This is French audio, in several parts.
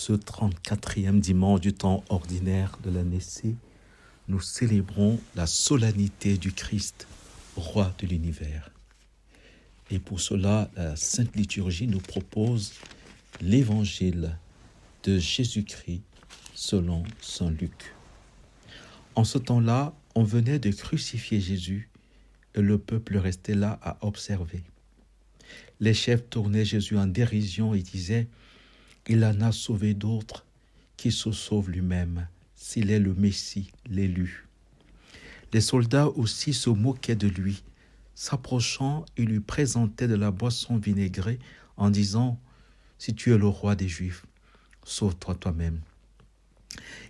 ce 34e dimanche du temps ordinaire de l'année C, nous célébrons la solennité du Christ, roi de l'univers. Et pour cela, la Sainte Liturgie nous propose l'évangile de Jésus-Christ selon saint Luc. En ce temps-là, on venait de crucifier Jésus et le peuple restait là à observer. Les chefs tournaient Jésus en dérision et disaient « Il en a sauvé d'autres, qui se sauve lui-même, s'il est le Messie, l'élu. » Les soldats aussi se moquaient de lui. S'approchant, ils lui présentaient de la boisson vinaigrée en disant « Si tu es le roi des Juifs, sauve-toi toi-même. »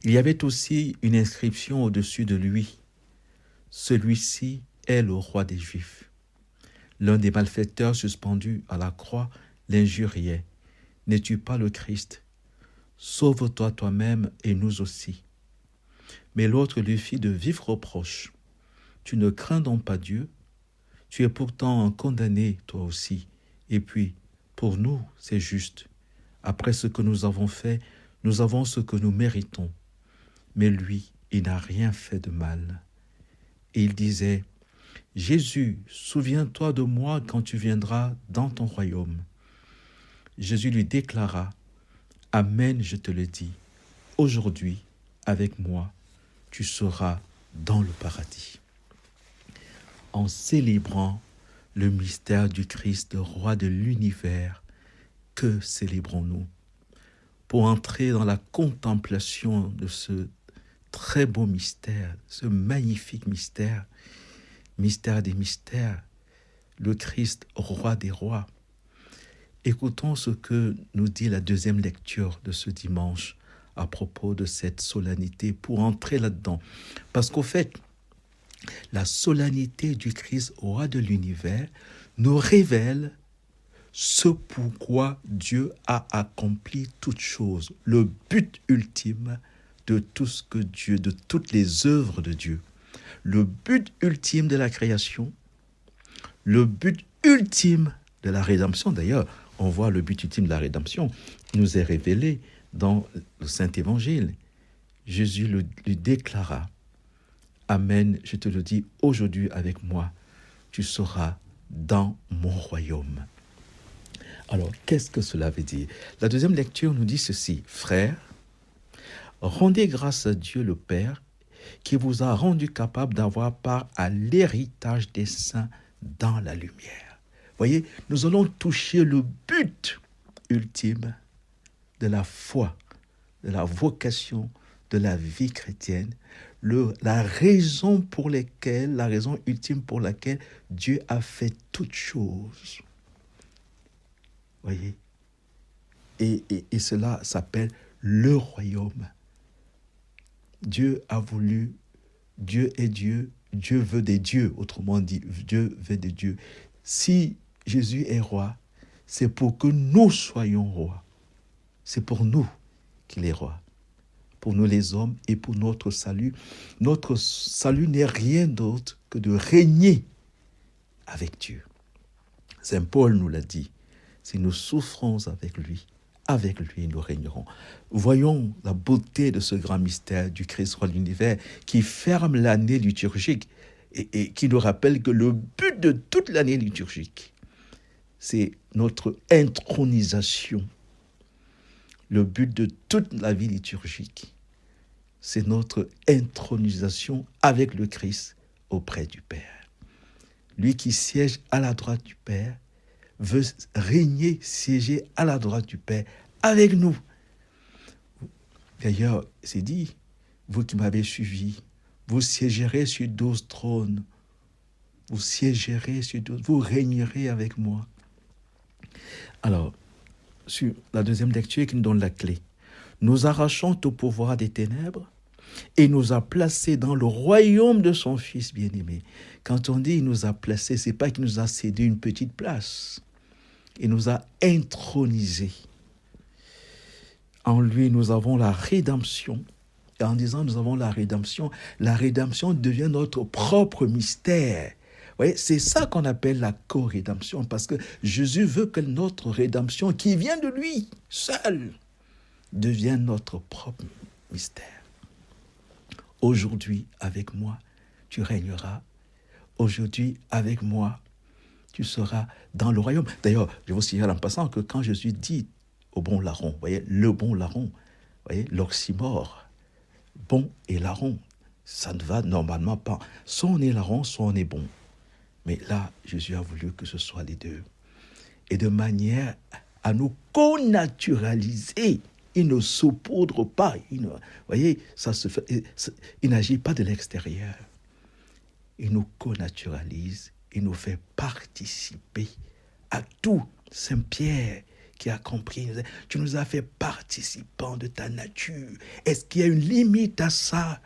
Il y avait aussi une inscription au-dessus de lui. « Celui-ci est le roi des Juifs. » L'un des malfaiteurs suspendus à la croix l'injuriait. « N'es-tu pas le Christ? Sauve-toi toi-même et nous aussi. » Mais l'autre lui fit de vifs reproches. « Tu ne crains donc pas Dieu? Tu es pourtant condamné toi aussi. Et puis, pour nous, c'est juste. Après ce que nous avons fait, nous avons ce que nous méritons. Mais lui, il n'a rien fait de mal. » Et il disait, « Jésus, souviens-toi de moi quand tu viendras dans ton royaume. » Jésus lui déclara, « Amen, je te le dis, aujourd'hui, avec moi, tu seras dans le paradis. » En célébrant le mystère du Christ, roi de l'univers, que célébrons-nous? Pour entrer dans la contemplation de ce très beau mystère, ce magnifique mystère, mystère des mystères, le Christ, roi des rois. Écoutons ce que nous dit la deuxième lecture de ce dimanche à propos de cette solennité pour entrer là-dedans. Parce qu'au fait, la solennité du Christ, roi de l'univers, nous révèle ce pourquoi Dieu a accompli toutes choses, le but ultime de tout ce que Dieu, de toutes les œuvres de Dieu, le but ultime de la création, le but ultime de la rédemption. D'ailleurs, on voit le but ultime de la rédemption nous est révélé dans le Saint-Évangile. Jésus lui déclara, « Amen, je te le dis, aujourd'hui avec moi, tu seras dans mon royaume. » Alors, qu'est-ce que cela veut dire? La deuxième lecture nous dit ceci, « Frères, rendez grâce à Dieu le Père, qui vous a rendu capable d'avoir part à l'héritage des saints dans la lumière. » Voyez, nous allons toucher le but ultime de la foi, de la vocation, de la vie chrétienne, la raison ultime pour laquelle Dieu a fait toutes choses. Voyez, et cela s'appelle le royaume. Dieu a voulu, Dieu est Dieu, Dieu veut des dieux, autrement dit, Dieu veut des dieux. Si Jésus est roi, c'est pour que nous soyons rois. C'est pour nous qu'il est roi. Pour nous les hommes et pour notre salut. Notre salut n'est rien d'autre que de régner avec Dieu. Saint Paul nous l'a dit, si nous souffrons avec lui nous régnerons. Voyons la beauté de ce grand mystère du Christ roi de l'univers qui ferme l'année liturgique et qui nous rappelle que le but de toute l'année liturgique, c'est notre intronisation. Le but de toute la vie liturgique, c'est notre intronisation avec le Christ auprès du Père. Lui qui siège à la droite du Père veut régner, siéger à la droite du Père avec nous. D'ailleurs, c'est dit, vous qui m'avez suivi, vous siégerez sur 12 trônes, vous siégerez sur 12, vous régnerez avec moi. Alors, sur la deuxième lecture qui nous donne la clé, nous arrachons au pouvoir des ténèbres et nous a placés dans le royaume de son Fils bien-aimé. Quand on dit il nous a placés, c'est pas qu'il nous a cédé une petite place. Il nous a intronisés. En lui, nous avons la rédemption. Et en disant nous avons la rédemption devient notre propre mystère. Vous voyez, c'est ça qu'on appelle la co-rédemption, parce que Jésus veut que notre rédemption, qui vient de lui seul, devient notre propre mystère. Aujourd'hui, avec moi, tu régneras. Aujourd'hui, avec moi, tu seras dans le royaume. D'ailleurs, je vous signale en passant que quand Jésus dit au bon larron, vous voyez, le bon larron, vous voyez, l'oxymore, bon et larron, ça ne va normalement pas. Soit on est larron, soit on est bon. Mais là, Jésus a voulu que ce soit les deux. Et de manière à nous connaturaliser. Il ne saupoudre pas. Vous voyez, ça se fait, il n'agit pas de l'extérieur. Il nous connaturalise. Il nous fait participer à tout. Saint Pierre qui a compris, tu nous as fait participants de ta nature. Est-ce qu'il y a une limite à ça?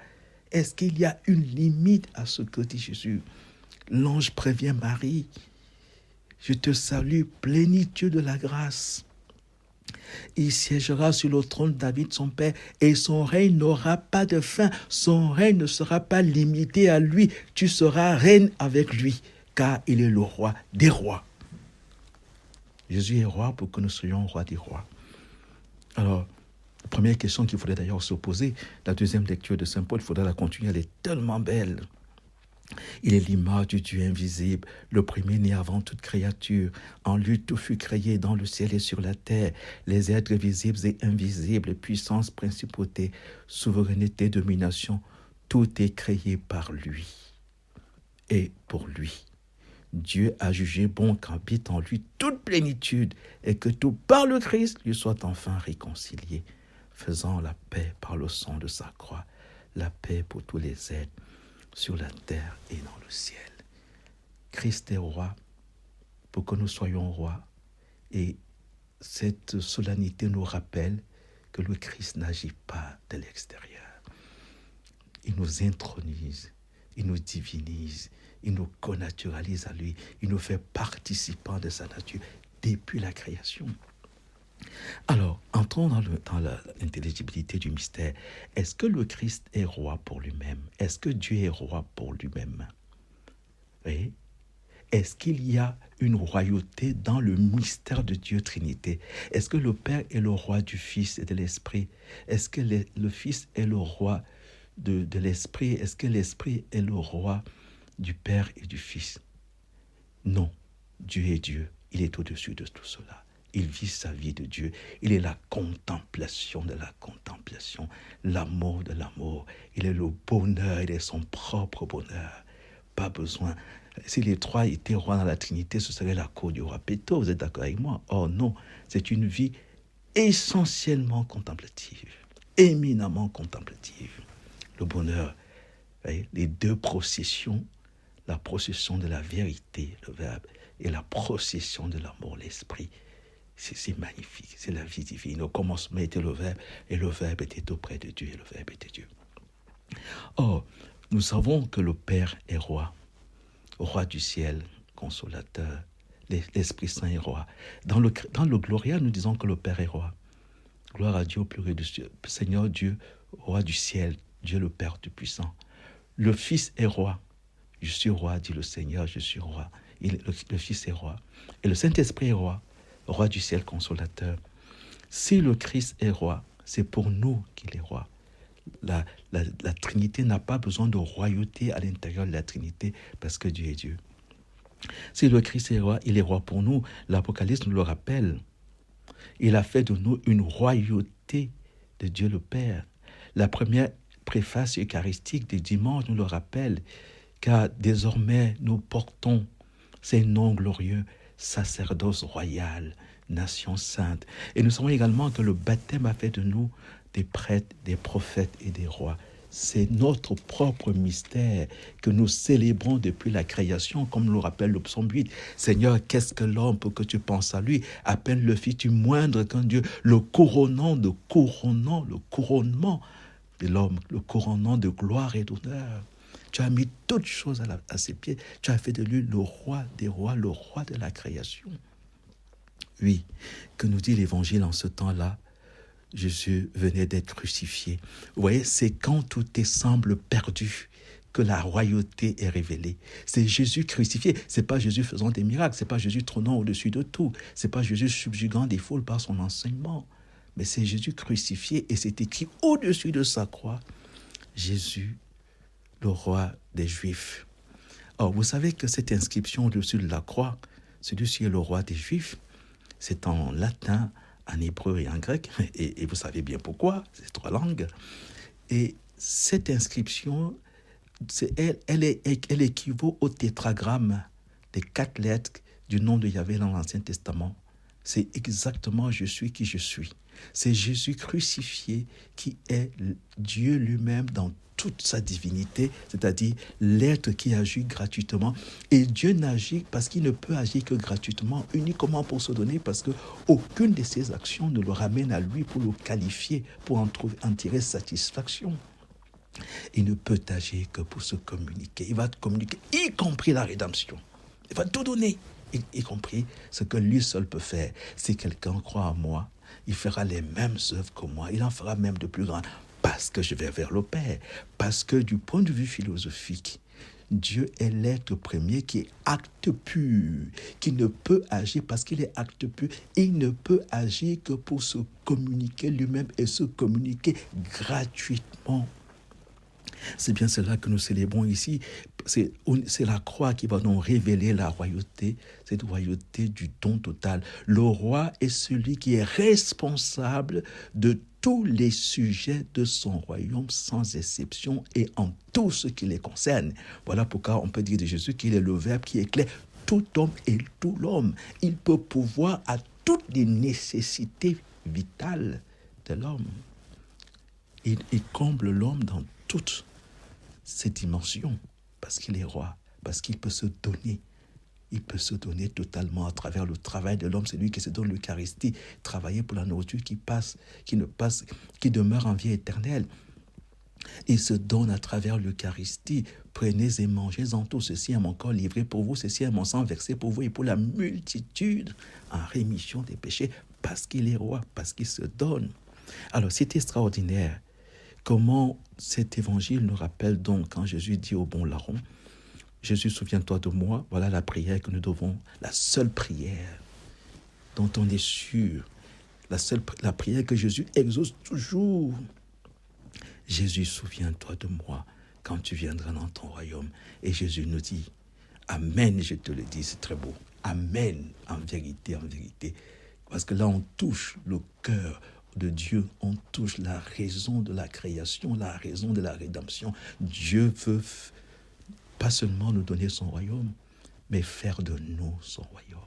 Est-ce qu'il y a une limite à ce que dit Jésus? L'ange prévient Marie. Je te salue, plénitude de la grâce. Il siégera sur le trône de David, son père, et son règne n'aura pas de fin. Son règne ne sera pas limité à lui. Tu seras reine avec lui, car il est le roi des rois. Jésus est roi pour que nous soyons rois des rois. Alors, la première question qu'il faudrait d'ailleurs se poser, la deuxième lecture de Saint Paul, il faudra la continuer, elle est tellement belle. Il est l'image du Dieu invisible, le premier-né avant toute créature. En lui, tout fut créé dans le ciel et sur la terre, les êtres visibles et invisibles, puissance, principauté, souveraineté, domination. Tout est créé par lui et pour lui. Dieu a jugé bon qu'habite en lui toute plénitude et que tout par le Christ lui soit enfin réconcilié, faisant la paix par le sang de sa croix, la paix pour tous les êtres sur la terre et dans le ciel. Christ est roi pour que nous soyons rois. Et cette solennité nous rappelle que le Christ n'agit pas de l'extérieur. Il nous intronise, il nous divinise, il nous connaturalise à lui, il nous fait participants de sa nature depuis la création. Alors, entrons dans l'intelligibilité du mystère. Est-ce que le Christ est roi pour lui-même? Est-ce que Dieu est roi pour lui-même? Oui. Est-ce qu'il y a une royauté dans le mystère de Dieu Trinité? Est-ce que le Père est le roi du Fils et de l'Esprit? Est-ce que le Fils est le roi de l'Esprit? Est-ce que l'Esprit est le roi du Père et du Fils? Non, Dieu est Dieu. Il est au-dessus de tout cela. Il vit sa vie de Dieu. Il est la contemplation de la contemplation, l'amour de l'amour. Il est le bonheur, il est son propre bonheur. Pas besoin. Si les trois étaient rois dans la Trinité, ce serait la cour du roi Péto. Vous êtes d'accord avec moi? Oh non, c'est une vie essentiellement contemplative, éminemment contemplative. Le bonheur, les deux processions, la procession de la vérité, le Verbe, et la procession de l'amour, l'Esprit. C'est magnifique, c'est la vie divine. Au commencement était le Verbe, et le Verbe était auprès de Dieu, et le Verbe était Dieu. Or, nous savons que le Père est roi, roi du ciel, consolateur, l'Esprit Saint est roi. Dans le Gloria, nous disons que le Père est roi. Gloire à Dieu au pluriel du ciel, Seigneur Dieu, roi du ciel, Dieu le Père Tout-Puissant. Le Fils est roi. Je suis roi, dit le Seigneur, je suis roi. Le Fils est roi. Et le Saint-Esprit est roi. Roi du ciel consolateur. Si le Christ est roi, c'est pour nous qu'il est roi. La Trinité n'a pas besoin de royauté à l'intérieur de la Trinité parce que Dieu est Dieu. Si le Christ est roi, il est roi pour nous. L'Apocalypse nous le rappelle. Il a fait de nous une royauté de Dieu le Père. La première préface eucharistique des dimanches nous le rappelle, car désormais nous portons ces noms glorieux, sacerdoce royal, nation sainte. Et nous savons également que le baptême a fait de nous des prêtres, des prophètes et des rois. C'est notre propre mystère que nous célébrons depuis la création, comme nous le rappelle le psaume 8. Seigneur, qu'est-ce que l'homme pour que tu penses à lui? À peine le fis-tu moindre qu'un Dieu, le couronnement de couronnement, le couronnement de l'homme, le couronnement de gloire et d'honneur. Tu as mis toutes choses à ses pieds. Tu as fait de lui le roi des rois, le roi de la création. Oui, que nous dit l'Évangile en ce temps-là? Jésus venait d'être crucifié. Vous voyez, c'est quand tout semble perdu que la royauté est révélée. C'est Jésus crucifié. C'est pas Jésus faisant des miracles. C'est pas Jésus trônant au-dessus de tout. C'est pas Jésus subjuguant des foules par son enseignement. mais c'est Jésus crucifié et c'est écrit au-dessus de sa croix, Jésus, le roi des Juifs. Or, vous savez que cette inscription au-dessus de la croix, celui-ci est le roi des Juifs, c'est en latin, en hébreu et en grec, et vous savez bien pourquoi, c'est 3 langues. Et cette inscription, elle équivaut au tétragramme des 4 lettres du nom de Yahvé dans l'Ancien Testament. C'est exactement « je suis qui je suis ». C'est Jésus crucifié qui est Dieu lui-même dans toute sa divinité, c'est-à-dire l'être qui agit gratuitement. Et Dieu n'agit parce qu'il ne peut agir que gratuitement, uniquement pour se donner, parce qu'aucune de ses actions ne le ramène à lui pour le qualifier, pour en tirer satisfaction. Il ne peut agir que pour se communiquer. Il va te communiquer, y compris la rédemption. Il va tout donner, y compris ce que lui seul peut faire. Si quelqu'un croit en moi, il fera les mêmes œuvres que moi. Il en fera même de plus grandes. Parce que je vais vers le Père. Parce que du point de vue philosophique, Dieu est l'être premier qui est acte pur, qui ne peut agir parce qu'il est acte pur. Il ne peut agir que pour se communiquer lui-même et se communiquer gratuitement. C'est bien cela que nous célébrons ici. C'est la croix qui va nous révéler la royauté, cette royauté du don total. Le roi est celui qui est responsable de tous les sujets de son royaume sans exception et en tout ce qui les concerne. Voilà pourquoi on peut dire de Jésus qu'il est le Verbe qui éclaire tout homme et tout l'homme. Il peut pourvoir à toutes les nécessités vitales de l'homme. Il comble l'homme dans toutes ses dimensions, parce qu'il est roi, parce qu'il peut se donner. Il peut se donner totalement à travers le travail de l'homme. C'est lui qui se donne l'Eucharistie, travailler pour la nourriture qui demeure en vie éternelle. Il se donne à travers l'Eucharistie. Prenez et mangez-en tout. Ceci est mon corps livré pour vous. Ceci est mon sang versé pour vous et pour la multitude en rémission des péchés, parce qu'il est roi, parce qu'il se donne. Alors, c'est extraordinaire. Comment cet évangile nous rappelle donc quand Jésus dit au bon larron, Jésus, souviens-toi de moi, voilà la prière que nous devons, la seule prière dont on est sûr, la prière que Jésus exauce toujours. Jésus, souviens-toi de moi quand tu viendras dans ton royaume. Et Jésus nous dit, Amen, je te le dis, c'est très beau. Amen, en vérité, en vérité. Parce que là, on touche le cœur de Dieu, on touche la raison de la création, la raison de la rédemption. Dieu veut pas seulement nous donner son royaume, mais faire de nous son royaume.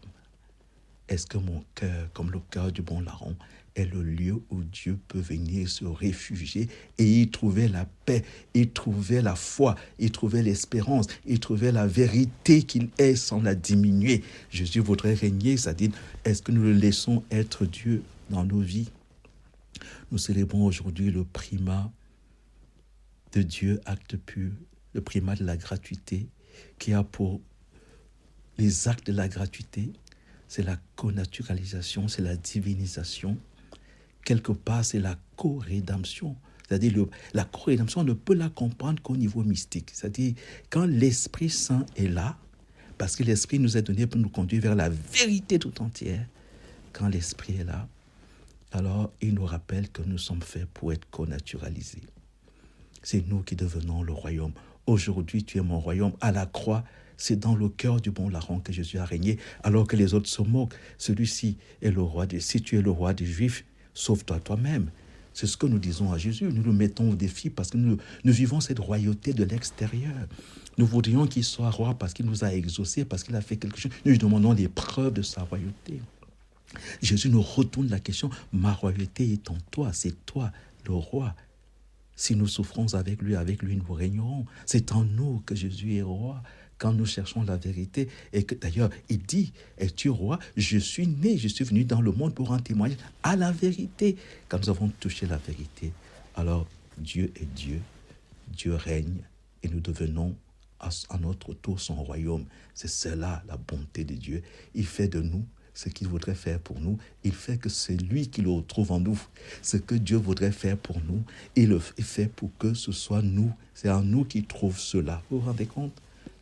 Est-ce que mon cœur, comme le cœur du bon larron, est le lieu où Dieu peut venir se réfugier et y trouver la paix, y trouver la foi, y trouver l'espérance, y trouver la vérité qu'il est sans la diminuer. Jésus voudrait régner, c'est-à-dire, est-ce que nous le laissons être Dieu dans nos vies? Nous célébrons aujourd'hui le primat de Dieu, acte pur, le primat de la gratuité, qui a pour les actes de la gratuité, c'est la connaturalisation, c'est la divinisation. Quelque part, c'est la co-rédemption. C'est-à-dire, la co-rédemption, on ne peut la comprendre qu'au niveau mystique. C'est-à-dire, quand l'Esprit Saint est là, parce que l'Esprit nous est donné pour nous conduire vers la vérité tout entière, quand l'Esprit est là, alors il nous rappelle que nous sommes faits pour être connaturalisés. C'est nous qui devenons le royaume. Aujourd'hui, tu es mon royaume. À la croix, c'est dans le cœur du bon larron que Jésus a régné, alors que les autres se moquent. Celui-ci est le roi si tu es le roi des Juifs, sauve-toi toi-même. C'est ce que nous disons à Jésus. Nous le mettons au défi parce que nous vivons cette royauté de l'extérieur. Nous voudrions qu'il soit roi parce qu'il nous a exaucés, parce qu'il a fait quelque chose. Nous lui demandons des preuves de sa royauté. Jésus nous retourne la question, ma royauté est en toi, c'est toi le roi. Si nous souffrons avec lui nous régnerons. C'est en nous que Jésus est roi quand nous cherchons la vérité. Et que d'ailleurs, il dit, es-tu roi? Je suis venu dans le monde pour en témoigner à la vérité. Quand nous avons touché la vérité, alors Dieu est Dieu, Dieu règne et nous devenons à notre tour son royaume. C'est cela la bonté de Dieu. Il fait de nous ce qu'il voudrait faire pour nous, il fait que c'est lui qui le retrouve en nous. Ce que Dieu voudrait faire pour nous, il le fait pour que ce soit nous. C'est en nous qu'il trouve cela. Vous vous rendez compte?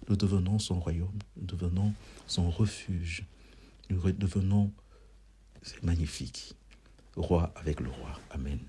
Nous devenons son royaume, nous devenons son refuge. Nous devenons, c'est magnifique. roi avec le roi. Amen.